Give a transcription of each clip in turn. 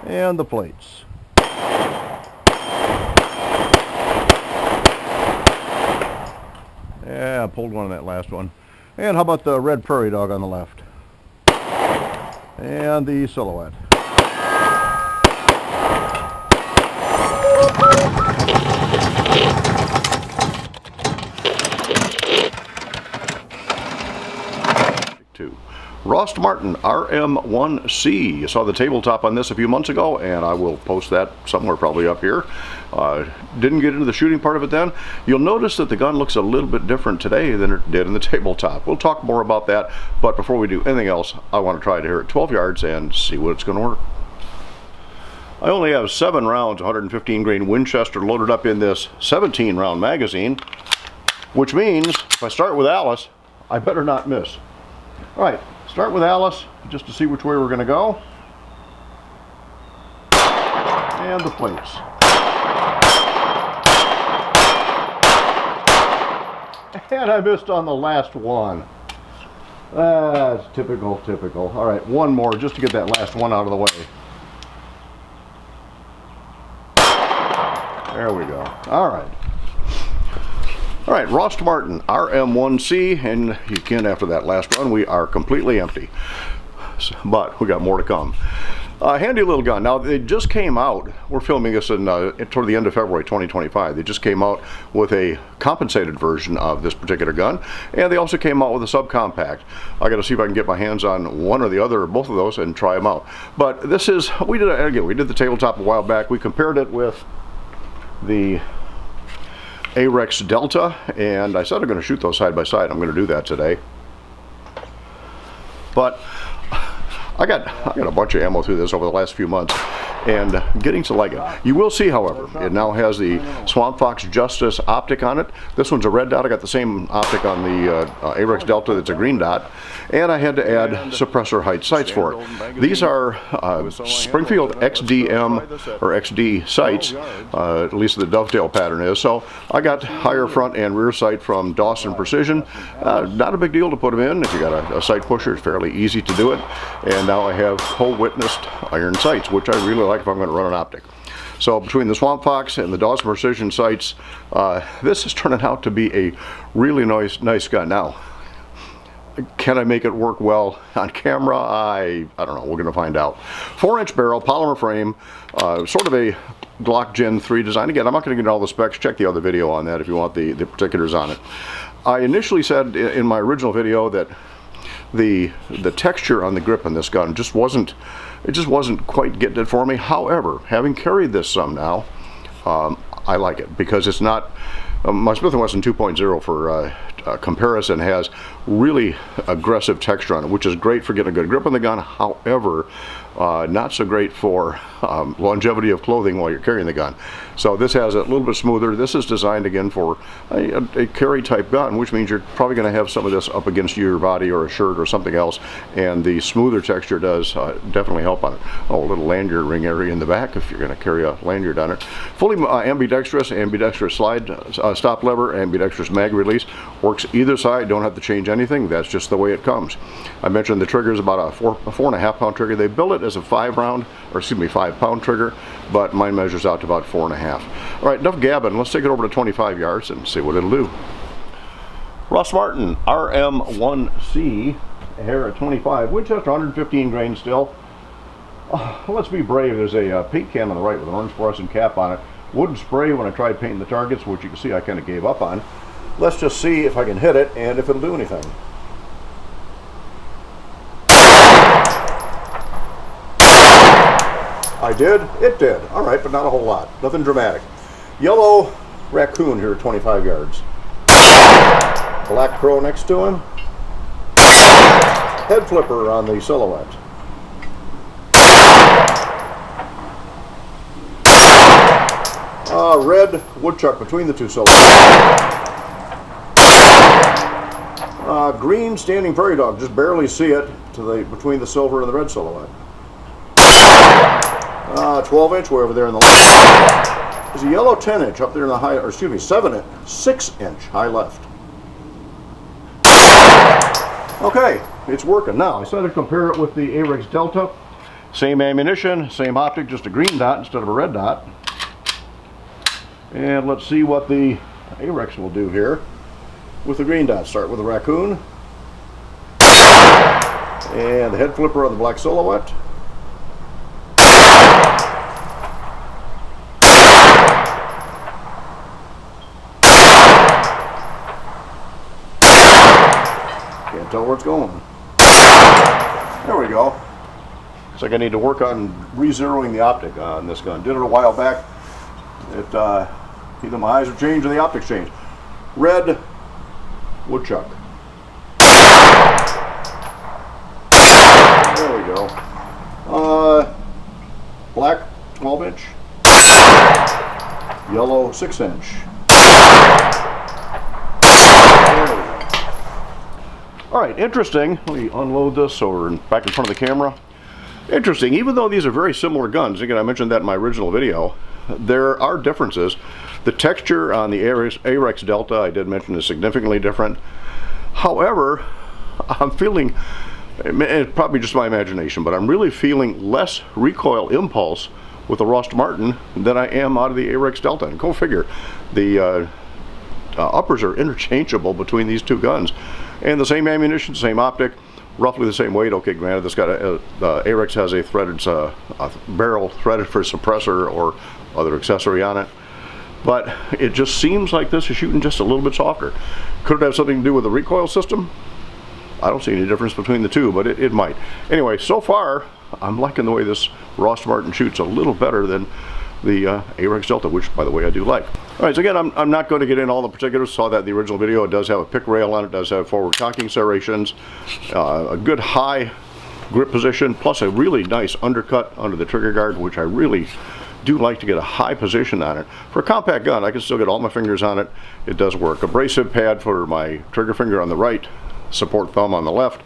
And the plates. Yeah, I pulled one on that last one. And how about the red prairie dog on the left? And the silhouette. Rost Martin RM1C. You saw the tabletop on this a few months ago, and I will post that somewhere probably up here. Didn't get into the shooting part of it then. You'll notice that the gun looks a little bit different today than it did in the tabletop. We'll talk more about that, but before we do anything else, I want to try it here at 12 yards and see what it's going to work. I only have 7 rounds, 115 grain Winchester loaded up in this 17 round magazine, which means if I start with Alice, I better not miss. All right. Start with Alice, just to see which way we're going to go. And the plates. And I missed on the last one. That's typical. All right, one more just to get that last one out of the way. There we go. All right. All right, Rost Martin RM1C, and again, after that last run, we are completely empty. But we got more to come. Handy little gun. Now, they just came out. We're filming this in toward the end of February 2025. They just came out with a compensated version of this particular gun, and they also came out with a subcompact. I got to see if I can get my hands on one or the other, or both of those, and try them out. But this is we did the tabletop a while back. We compared it with the AREX Delta, and I said I'm going to shoot those side by side. I'm going to do that today. But I got a bunch of ammo through this over the last few months, and getting to like it. You will see, however, it now has the Swampfox Justice Optic on it. This one's a red dot. I got the same optic on the AREX Delta that's a green dot, and I had to add suppressor height sights for it. These are Springfield XDM or XD sights, at least the dovetail pattern is. So I got higher front and rear sight from Dawson Precision. Not a big deal to put them in. If you got a sight pusher, it's fairly easy to do it. And now I have whole witnessed iron sights, which I really like if I'm going to run an optic. So between the Swampfox and the Dawson Precision sights, this is turning out to be a really nice gun. Now, can I make it work well on camera? I don't know. We're going to find out. 4-inch barrel, polymer frame, sort of a Glock Gen 3 design. Again, I'm not going to get all the specs. Check the other video on that if you want the particulars on it. I initially said in my original video that the texture on the grip on this gun just wasn't quite getting it for me. However, having carried this some now, I like it because it's not my Smith & Wesson 2.0 for comparison has really aggressive texture on it, which is great for getting a good grip on the gun. However, not so great for longevity of clothing while you're carrying the gun. So this has a little bit smoother. This is designed again for a carry type gun, which means you're probably going to have some of this up against your body or a shirt or something else, and the smoother texture does definitely help on it. Oh, a little lanyard ring area in the back if you're going to carry a lanyard on it. Fully ambidextrous slide stop lever, ambidextrous mag release. Works either side, don't have to change anything. That's just the way it comes. I mentioned the trigger is about a 4.5 pound trigger. They build it as a 5 pound trigger, but mine measures out to about 4.5. All right, enough gabbing. Let's take it over to 25 yards and see what it'll do. Rost Martin RM1C here at 25, Winchester 115 grain still. Let's be brave. There's a paint can on the right with an orange fluorescent cap on it. Wouldn't spray when I tried painting the targets, which you can see I kind of gave up on. Let's just see if I can hit it and if it'll do anything. I did. It did. All right, but not a whole lot. Nothing dramatic. Yellow raccoon here at 25 yards. Black crow next to him. Head flipper on the silhouette. Red woodchuck between the two silhouettes. Green standing prairie dog. Just barely see it between the silver and the red silhouette. 12-inch way over there in the left. There's a yellow 10-inch up there in the high, or excuse me, 6-inch high left. Okay, it's working now. I started to compare it with the AREX Delta. Same ammunition, same optic, just a green dot instead of a red dot. And let's see what the AREX will do here with the green dot. Start with the raccoon. And the head flipper of the black silhouette. Can't tell where it's going. There we go. Looks like I need to work on re-zeroing the optic on this gun. Did it a while back. It either my eyes have changed or the optics changed. Red woodchuck. There we go. Black 12-inch. Yellow 6-inch. All right, interesting. Let me unload this so we're back in front of the camera. Interesting, even though these are very similar guns, again, I mentioned that in my original video, there are differences. The texture on the AREX Delta, I did mention, is significantly different. However, I'm feeling, it's probably just my imagination, but I'm really feeling less recoil impulse with the Rost Martin than I am out of the AREX Delta. And go figure, the uppers are interchangeable between these two guns. And the same ammunition, same optic, roughly the same weight. Okay, granted, this got the AREX has a threaded a barrel threaded for suppressor or other accessory on it, but it just seems like this is shooting just a little bit softer. Could it have something to do with the recoil system? I don't see any difference between the two, but it might. Anyway, so far I'm liking the way this Rost Martin shoots a little better than the AREX Delta, which, by the way, I do like. All right, so again, I'm not going to get into all the particulars. Saw that in the original video. It does have a pick rail on it. It does have forward cocking serrations, a good high grip position, plus a really nice undercut under the trigger guard, which I really do like to get a high position on it. For a compact gun, I can still get all my fingers on it. It does work. Abrasive pad for my trigger finger on the right, support thumb on the left,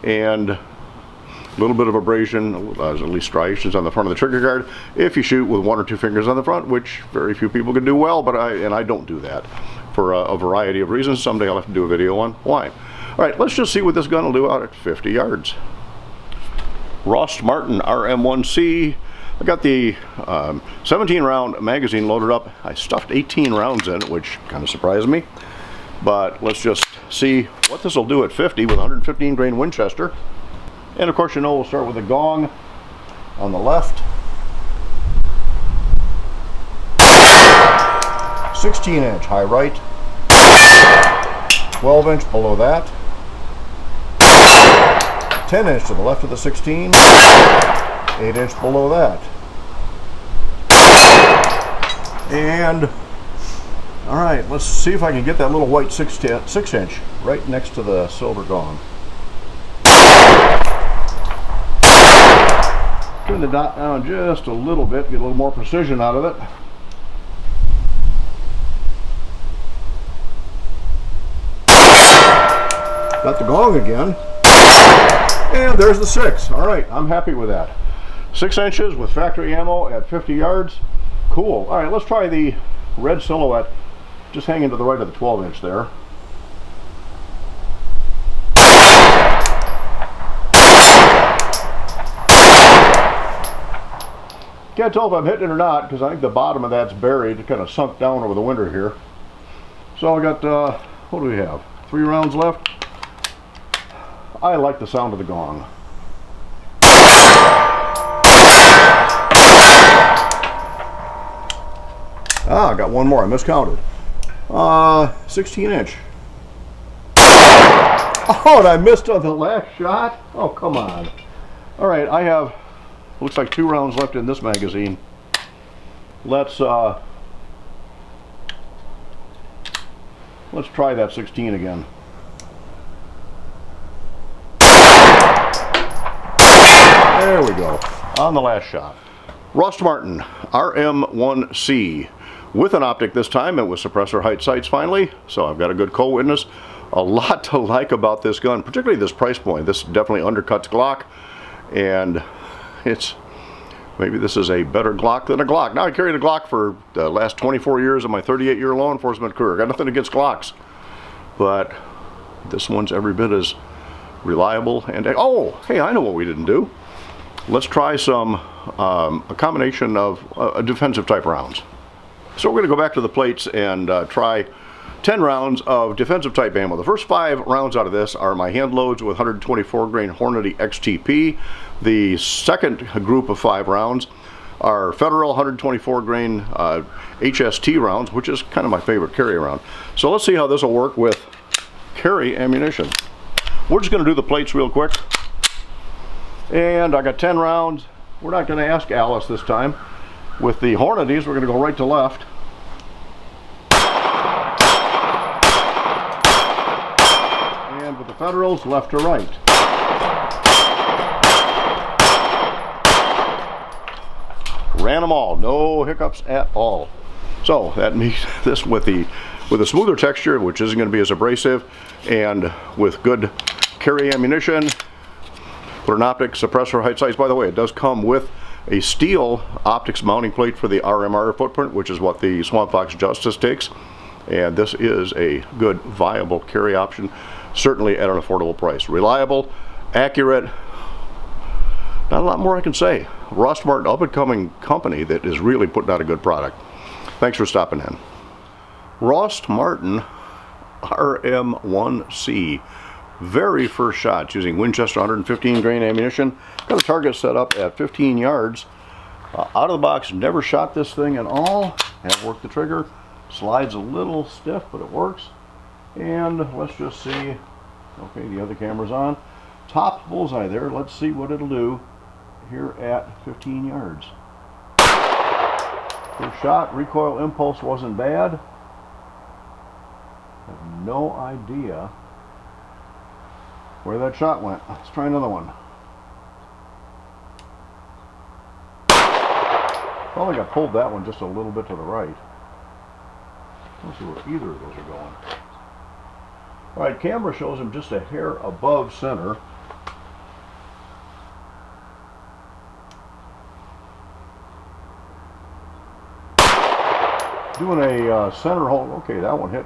and a little bit of abrasion, at least striations on the front of the trigger guard if you shoot with one or two fingers on the front, which very few people can do well, but I don't do that for a variety of reasons. Someday I'll have to do a video on why. All right, let's just see what this gun will do out at 50 yards. Rost Martin RM1C. I got the 17 round magazine loaded up. I stuffed 18 rounds in, which kind of surprised me, but let's just see what this will do at 50 with 115 grain Winchester. And of course, you know, we'll start with a gong on the left. 16-inch high right. 12-inch below that. 10-inch to the left of the 16. 8-inch below that. And, all right, let's see if I can get that little white 6-inch right next to the silver gong. Turn the dot down just a little bit, get a little more precision out of it. Got the gong again. And there's the 6. All right, I'm happy with that. 6 inches with factory ammo at 50 yards. Cool. All right, let's try the red silhouette. Just hanging to the right of the 12-inch there. Can't tell if I'm hitting it or not because I think the bottom of that's buried. It kind of sunk down over the winter here. So I got, what do we have? 3 rounds left. I like the sound of the gong. Ah, I got one more. I miscounted. 16-inch. Oh, and I missed on the last shot? Oh, come on. All right, I have, looks like 2 rounds left in this magazine. Let's try that 16 again. There we go, on the last shot. Rost Martin RM1C with an optic this time and with suppressor height sights finally, so I've got a good co-witness. A lot to like about this gun, particularly this price point. This definitely undercuts Glock, and maybe this is a better Glock than a Glock. Now, I carried a Glock for the last 24 years of my 38-year law enforcement career. Got nothing against Glocks, but this one's every bit as reliable. And oh, hey, I know what we didn't do. let's try some a combination of defensive type rounds. So we're going to go back to the plates and try 10 rounds of defensive type ammo. The first 5 rounds out of this are my hand loads with 124 grain Hornady XTP. The second group of 5 rounds are Federal 124 grain HST rounds, which is kind of my favorite carry round. So let's see how this will work with carry ammunition. We're just going to do the plates real quick. And I got 10 rounds. We're not going to ask Alice this time. With the Hornadys, we're going to go right to left. And with the Federals, left to right. Ran them all, no hiccups at all. So that means this with a smoother texture, which isn't going to be as abrasive, and with good carry ammunition. Put an optic suppressor height size. By the way, it does come with a steel optics mounting plate for the RMR footprint, which is what the Swampfox Justice takes. And this is a good, viable carry option, certainly at an affordable price. Reliable, accurate, not a lot more I can say. Rost Martin, up-and-coming company that is really putting out a good product. Thanks for stopping in. Rost Martin RM1C. Very first shot using Winchester 115 grain ammunition. Got a target set up at 15 yards. Out of the box, never shot this thing at all. Have worked the trigger. Slides a little stiff, but it works. And let's just see. Okay, the other camera's on. Top bullseye there. Let's see what it'll do here at 15 yards. First shot, recoil impulse wasn't bad. Have no idea where that shot went. Let's try another one. Well, I got pulled that one just a little bit to the right. Let's see where either of those are going. All right, camera shows them just a hair above center. Doing a center hold. Okay, that one hit.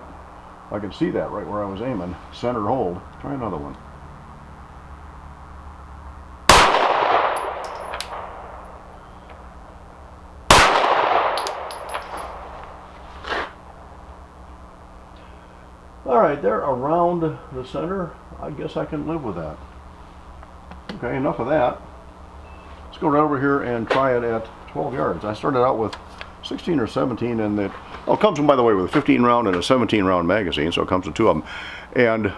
I can see that right where I was aiming. Center hold. Try another one. Alright, they're around the center. I guess I can live with that. Okay, enough of that. Let's go right over here and try it at 12 yards. I started out with 16 or 17, and it comes, by the way, with a 15 round and a 17 round magazine, so it comes with 2 of them. And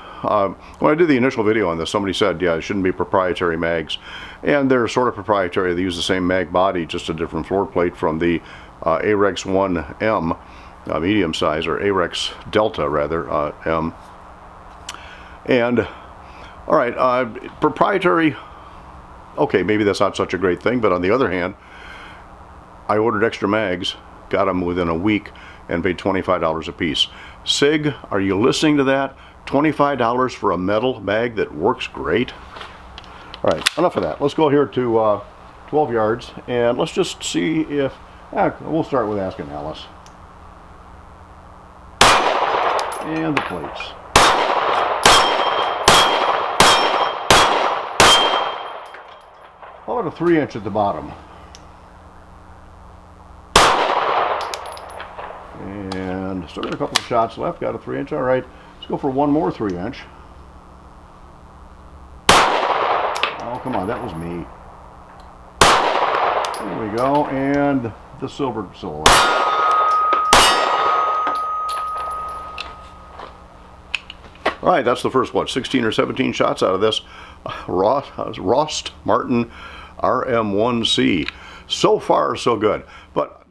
when I did the initial video on this, somebody said, yeah, it shouldn't be proprietary mags. And they're sort of proprietary. They use the same mag body, just a different floor plate from the AREX 1M. Medium size, or AREX Delta rather, M. And all right, proprietary, okay, maybe that's not such a great thing, but on the other hand, I ordered extra mags, got them within a week, and paid $25 a piece. SIG, are you listening to that? $25 for a metal mag that works great? All right, enough of that. Let's go here to 12 yards, and let's just see if, we'll start with asking Alice. And the plates. How about a 3-inch at the bottom? And still got a couple of shots left. Got a 3-inch. All right, let's go for one more 3-inch. Oh, come on, that was me. There we go, and the silver silhouette. All right, that's the first, 16 or 17 shots out of this Rost Martin RM1C. So far, so good. But